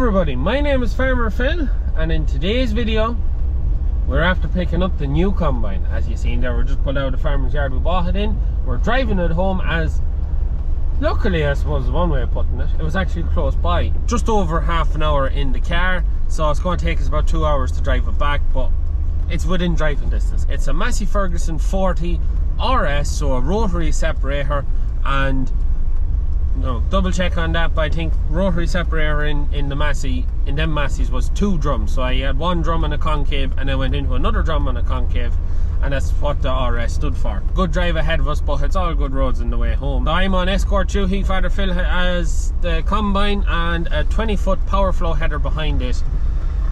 everybody, my name is Farmer Phil, and in today's video we're after picking up the new combine. As you seen there, we're just pulled out of the farmer's yard we bought it in. We're driving it home, as luckily, I suppose is one way of putting it, it was actually close by. Just over half an hour in the car, so it's going to take us about 2 hours to drive it back, but it's within driving distance. It's a Massey Ferguson 40 RS, so a rotary separator, and no, double check on that, but I think rotary separator in the Massey, in them Masseys, was 2 drums. So I had 1 drum and a concave, and I went into another drum and a concave, and that's what the RS stood for. Good drive ahead of us, but it's all good roads on the way home. I'm on escort duty. Father Phil has the combine and a 20-foot power flow header behind it,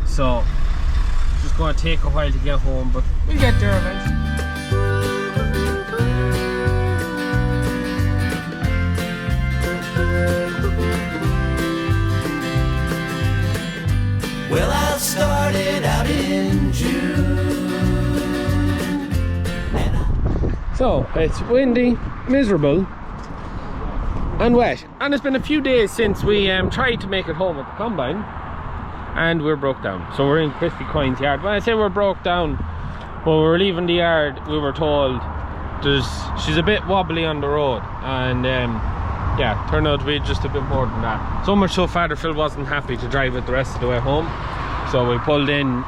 so it's just going to take a while to get home, but we'll get there eventually. Well, I started out in June. So it's windy, miserable and wet, and it's been a few days since we tried to make it home with the combine, and we're broke down. So we're in Christy Coyne's yard. When I say we're broke down, when we were leaving the yard, we were told she's a bit wobbly on the road, and yeah, turned out to be just a bit more than that. So much so Father Phil wasn't happy to drive it the rest of the way home. So we pulled in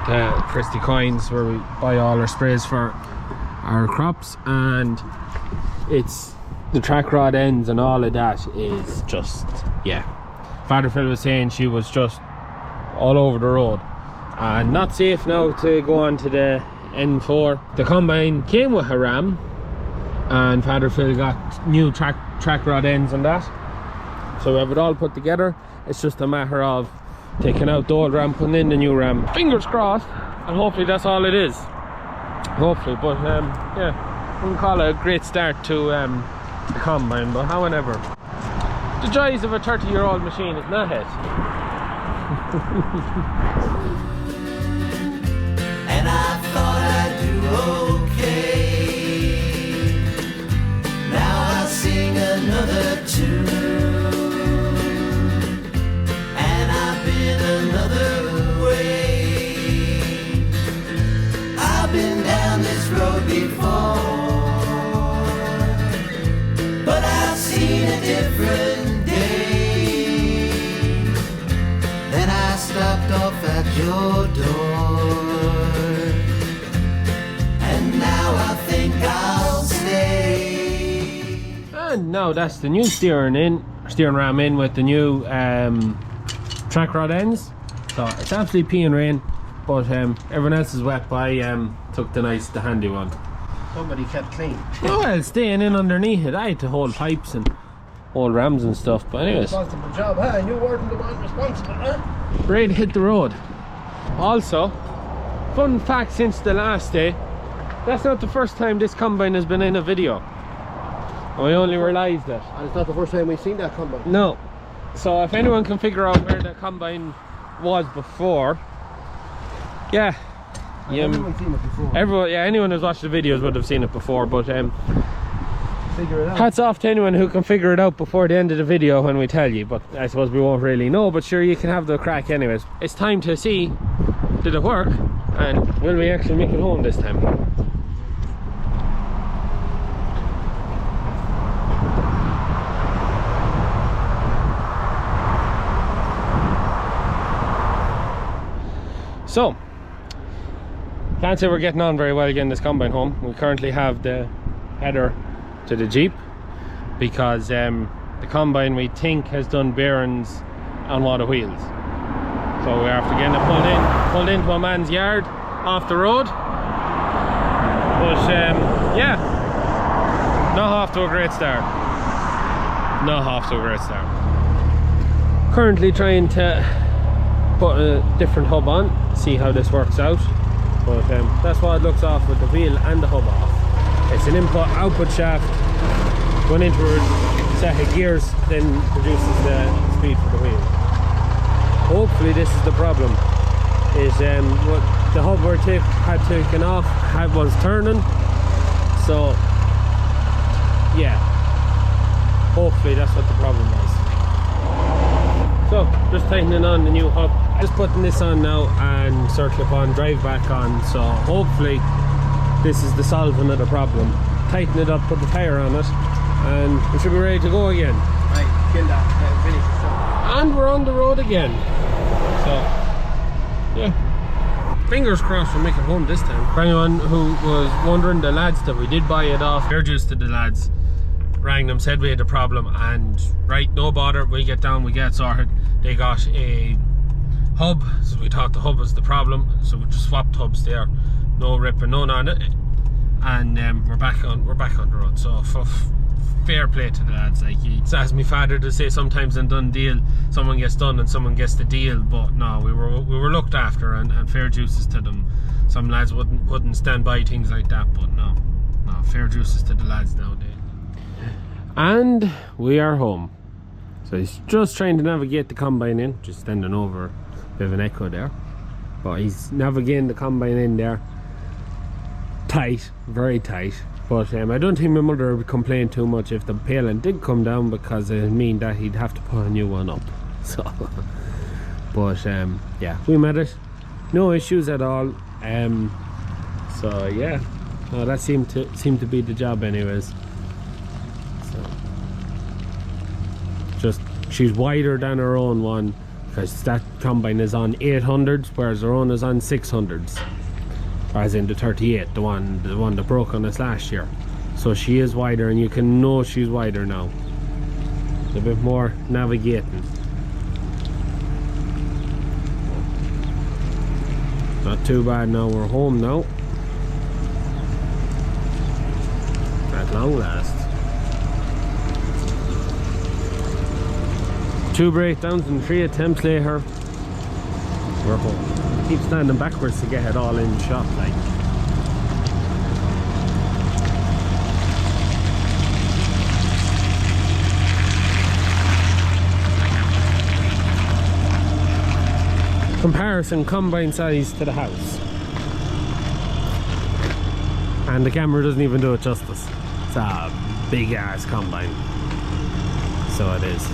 to Christy Coyne's, where we buy all our sprays for our crops, and it's the track rod ends and all of that is just, yeah. Father Phil was saying she was just all over the road and not safe now to go on to the N4. The combine came with a ram, and Father Phil got new track rod ends on that, so we have it all put together. It's just a matter of taking out the old ram, putting in the new ram. Fingers crossed, and hopefully that's all it is. Hopefully, but yeah, wouldn't call it a great start to the combine, but however, the joys of a 30-year-old machine is not it. And I thought I'd do okay. Now I sing another tune, and I've been another way. I've been down this road before, but I've seen a different day. Then I stopped off at your door, and now I think I'll stay. And now that's the new steering ram in with the new track rod ends. So it's absolutely peeing rain, but everyone else is wet, but I took the handy one. Somebody kept clean. Oh well, staying in underneath it, I had to hold pipes and hold rams and stuff, but anyways. Responsible job, huh? And you weren't the one responsible, huh? Ready to hit the road. Also, fun fact since the last day, that's not the first time this combine has been in a video. I only realised that. And it's not the first time we've seen that combine. No. So if anyone can figure out where the combine was before, yeah. Everyone's seen it before. Anyone who's watched the videos would have seen it before, but Figure it out. hats off to anyone who can figure it out before the end of the video when we tell you, but I suppose we won't really know, but sure, you can have the crack anyways. It's time to see, did it work, and will we actually make it home this time? So, can't say we're getting on very well getting this combine home. We currently have the header to the Jeep, because the combine, we think, has done bearings on one of the wheels. So we're after getting it pulled into a man's yard off the road. But yeah, not off to a great start. Not off to a great start. Currently trying to put a different hub on, see how this works out, but that's what it looks off with the wheel and the hub off. It's an input output shaft going into a set of gears, then produces the speed for the wheel. Hopefully this is the problem, is what the hub had taken off was turning, so yeah, hopefully that's what the problem was. So just tightening on the new hub, just putting this on now and circle upon, drive back on. So hopefully this is the solving of the problem. Tighten it up, put the tyre on it, and we should be ready to go again. Right, kill that, finish the stuff. And we're on the road again. So yeah, fingers crossed we'll make it home this time. For anyone who was wondering, the lads that we did buy it off, fair dues to the lads, rang them, said we had a problem, and right, no bother, we get down, we get sorted. They got a hub, so we thought the hub was the problem, so we just swapped hubs there, no ripping, no on it, and we're back on the road. So fair play to the lads. Like, it's as my father to say, sometimes in done deal someone gets done and someone gets the deal, but no, we were looked after, and fair juices to them. Some lads wouldn't stand by things like that, but no, fair juices to the lads nowadays. And we are home. So he's just trying to navigate the combine in, just standing over a bit of an echo there, but he's navigating the combine in there. Tight, very tight, but I don't think my mother would complain too much if the paling did come down, because it would mean that he'd have to put a new one up. So but yeah, we made it, no issues at all. So yeah, no, that seemed to be the job anyways. Just, she's wider than her own one, because that combine is on 800s, whereas her own is on 600s, as in the 38, the one that broke on us last year. So she is wider, and you can know she's wider now. It's a bit more navigating. Not too bad now, we're home now. At long last. 2 breakdowns and 3 attempts later, we're home. Keep standing backwards to get it all in shot, like. Comparison combine size to the house, and the camera doesn't even do it justice. It's a big ass combine, so it is.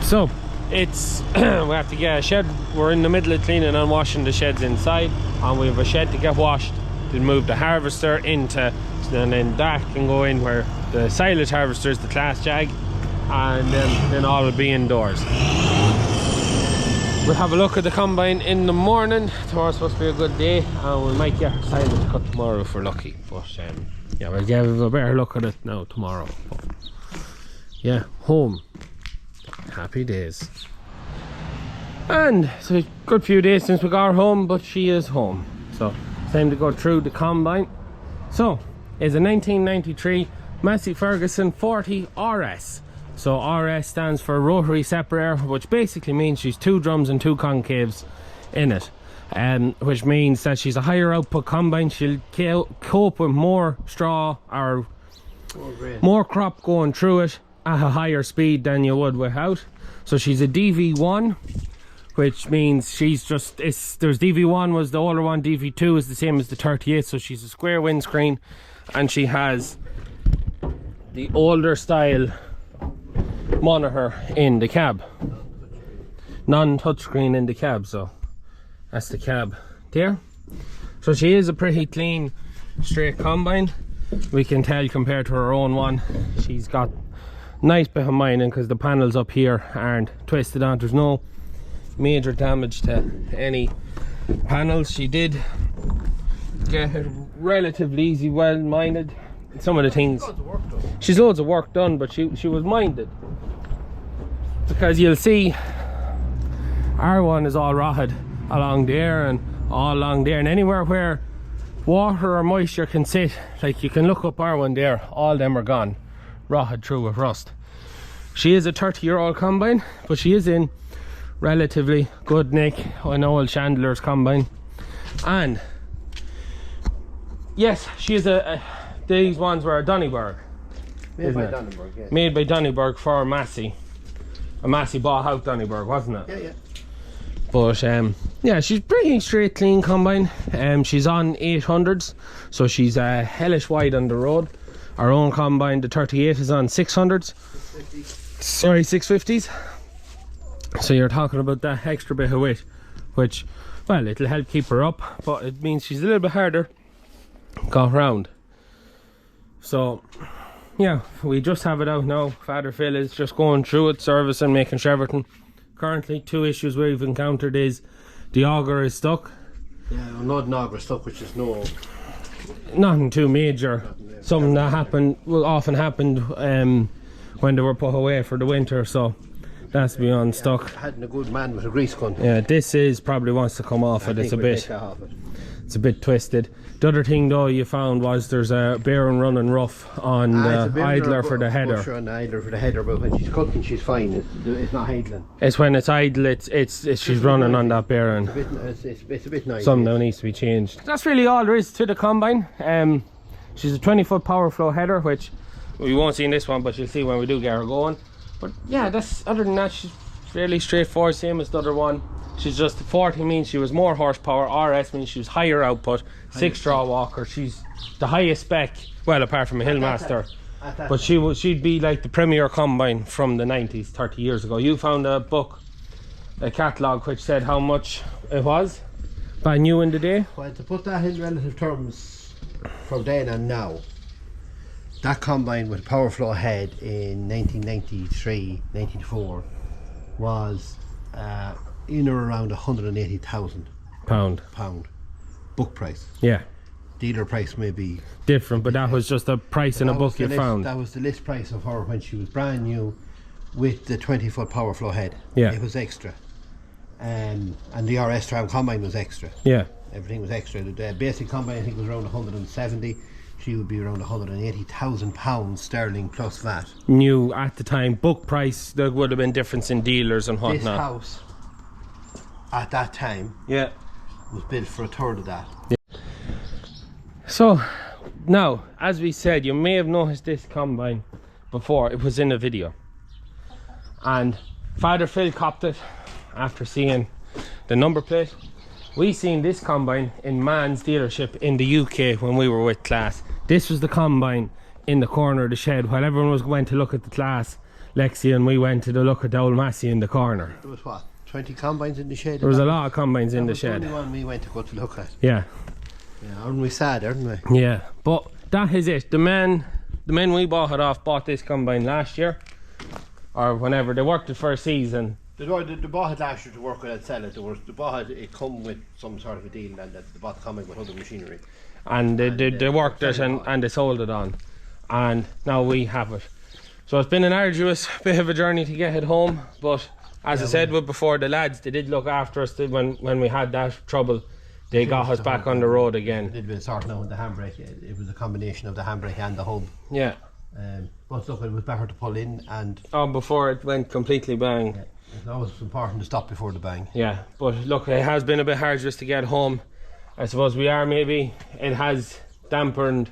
So it's we have to get a shed. We're in the middle of cleaning and washing the sheds inside, and we have a shed to get washed to move the harvester into, and then that can go in where the silage harvester is, the class jag, and then all will be indoors. We'll have a look at the combine in the morning. Tomorrow's supposed to be a good day, and we might get silage cut tomorrow if we're lucky, but yeah, we'll give a better look at it now tomorrow. But yeah, home. Happy days. And it's a good few days since we got her home, but she is home, so it's time to go through the combine. So it's a 1993 Massey Ferguson 40 RS. So RS stands for rotary separator, which basically means she's 2 drums and 2 concaves in it, which means that she's a higher output combine. She'll cope with more straw or more crop going through it at a higher speed than you would without. So she's a DV1, which means she's just, there's DV1 was the older one, DV2 is the same as the 38, so she's a square windscreen, and she has the older style monitor in the cab, non-touchscreen in the cab. So that's the cab there. So she is a pretty clean, straight combine. We can tell compared to her own one, she's got nice bit of mining because the panels up here aren't twisted on. There's no major damage to any panels. She did get it relatively easy, well minded. Some of the things, she's loads of work done, but she was minded, because you'll see our one is all rotted along there and all along there, and anywhere where water or moisture can sit, like you can look up our one there, all them are gone, rotted through with rust. She is a 30-year-old combine, but she is in relatively good nick, an old Chandler's combine. And yes, she is these ones were a Donnybrook. Made by Donnybrook, yeah. Made by Donnybrook for Massey. A Massey bought out Donnybrook, wasn't it? Yeah, yeah. But yeah, she's pretty straight, clean combine. She's on 800s, so she's hellish wide on the road. Our own combine, the 38, is on 600s. sorry, 650s. So you're talking about that extra bit of weight, which, well, it'll help keep her up, but it means she's a little bit harder got round. So yeah, we just have it out now. Father Phil is just going through it, servicing, making sure everything. Currently 2 issues we've encountered is the auger is stuck. Yeah, not an auger stuck, which is nothing too major. Something that often happened when they were put away for the winter, so that's beyond stuck. Hadn't a good man with a grease gun. Yeah, this is probably wants to come off it. It's a bit twisted. The other thing though you found was there's a bearing running rough on the idler for the header. On the idler for the header, but when she's cooking, she's fine. It's not idling. It's when it's idle, she's running on that bearing. It's a bit nice. Something that needs to be changed. That's really all there is to the combine. She's a 20-foot power flow header, which we won't see in this one, but you'll see when we do get her going. But yeah, other than that, she's fairly straightforward, same as the other one. She's just 40 means she was more horsepower, RS means she was higher output, 6-straw walker. She's the highest spec, well, apart from a Hillmaster, but she'd be like the premier combine from the 90s, 30 years ago. You found a book, a catalogue, which said how much it was brand new in the day. Well, to put that in relative terms from then and now, that combine with power flow head in 1993, 1994 was in or around £180,000 pound book price. Yeah, dealer price may be different, but that was just a price in a book you found. That was the list price of her when she was brand new with the 20-foot power flow head. Yeah, it was extra, and the RS tram combine was extra. Yeah, everything was extra. The basic combine I think was around 170. She would be around £180,000 sterling plus VAT. New at the time, book price. There would have been difference in dealers and whatnot. This house at that time, yeah, was built for a third of that. Yeah. So now, as we said, you may have noticed this combine before. It was in a video, and Father Phil copped it after seeing the number plate. We seen this combine in Mann's dealership in the UK when we were with class. This was the combine in the corner of the shed while everyone went to look at the class, Lexi and we went to look at the old Massey in the corner. There was what, 20 combines in the shed? There was a lot of combines in the shed. That was the only one we went to go to look at. Yeah. Yeah, aren't we sad, aren't we? Yeah, but that is it. The men we bought it off bought this combine last year, or whenever. They worked it for a season. They bought it last year to work on it and sell it. They bought it come with some sort of a deal, and they bought the combine with other machinery. And they worked it and they sold it on. And now we have it. So it's been an arduous bit of a journey to get it home, but as I said before, the lads, they did look after us when we had that trouble. They got us back on the road again. They'd been sorting out with the handbrake. It was a combination of the handbrake and the hub. Yeah. But look, it was better to pull in and... Oh, before it went completely bang. Yeah. It's always important to stop before the bang. Yeah, but look, it has been a bit hard just to get home. I suppose it has dampened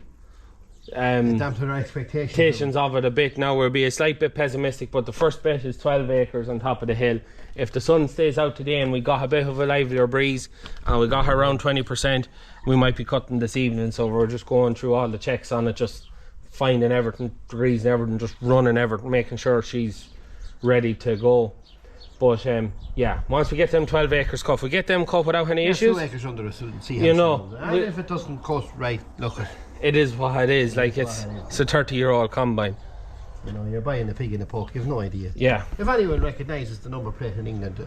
our expectations of it a bit. Now we'll be a slight bit pessimistic, but the first bit is 12 acres on top of the hill. If the sun stays out today and we got a bit of a livelier breeze and we got her around 20%, we might be cutting this evening. So we're just going through all the checks on it, just finding everything, degrees and everything, just running everything, making sure she's ready to go. But yeah, once we get them 12 acres cut, we get them cut without any issues. 2 acres under us and see how and if it doesn't cut right, look, it is what it is. Like it's a 30-year-old combine. You know, you're buying a pig in a poke, you've no idea. Yeah. If anyone recognises the number plate in England,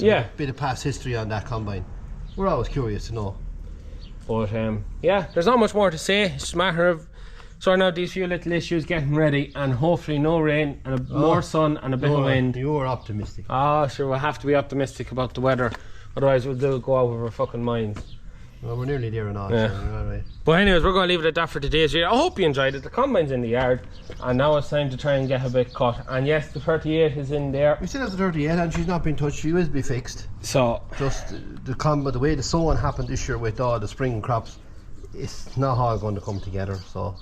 a bit of past history on that combine, we're always curious to know. But yeah, there's not much more to say. It's just a matter of sorting out these few little issues, getting ready, and hopefully no rain and more sun and a bit of wind. You're optimistic. Ah, sure, we'll have to be optimistic about the weather, otherwise we'll go out of our fucking minds. Well, we're nearly there and all, yeah. So all right. But anyways, we're going to leave it at that for today's video. I hope you enjoyed it. The combine's in the yard, and now it's time to try and get a bit cut. And yes, the 38 is in there. We still have the 38, and she's not been touched. She will be fixed. So just the way the sowing happened this year with all the spring crops, it's not all going to come together. So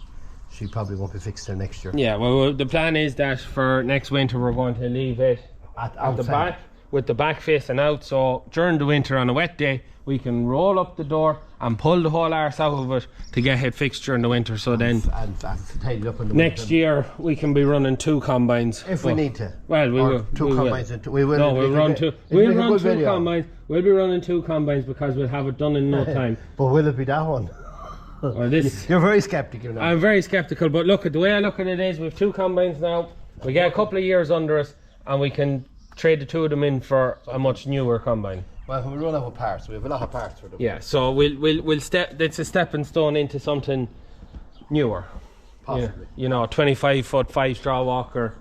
she probably won't be fixed there next year. Yeah, well, the plan is that for next winter we're going to leave it at the back. with the back facing out, so during the winter on a wet day we can roll up the door and pull the whole arse out of it to get it fixed during the winter, so then and tidy up in the next winter. year we can be running 2 combines If we need to. well we Or will 2 we combines will. into we will. No, we'll run 2 we'll run 2 combines. We'll be running 2 combines because we'll have it done in no time. But will it be that one? Or this You're very sceptical now. I'm very skeptical, but look, at the way I look at it is we have 2 combines now, we get a couple of years under us and we can trade the 2 of them in for a much newer combine. Well, we run out of parts. We have a lot of parts for them. Yeah, so we'll step. It's a stepping stone into something newer. Possibly. You know, 25-foot 5-straw walker,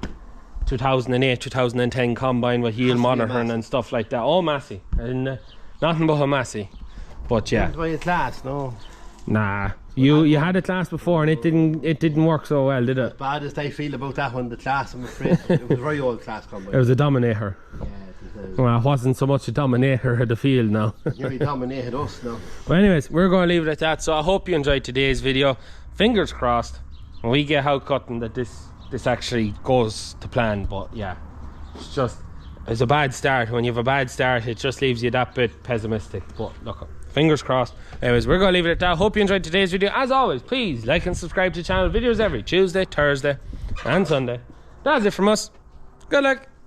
2008, 2010 combine with heel monitoring and stuff like that. Oh, Massey, and nothing but a Massey. But yeah, That's why it's last, no. nah. You had it last before and it didn't work so well, did it? As bad as I feel about that one, the class, I'm afraid. It was a very old class combine. It was a Dominator. Yeah, it was Well, it wasn't so much a Dominator of the field now. nearly dominated us now. Well, anyways, we're going to leave it at that. So I hope you enjoyed today's video. Fingers crossed when we get out cutting that this actually goes to plan. But yeah, it's a bad start. When you have a bad start, it just leaves you that bit pessimistic. But look, fingers crossed. Anyways, we're going to leave it at that. Hope you enjoyed today's video. As always, please like and subscribe to the channel. Videos every Tuesday, Thursday and Sunday. That's it from us. Good luck.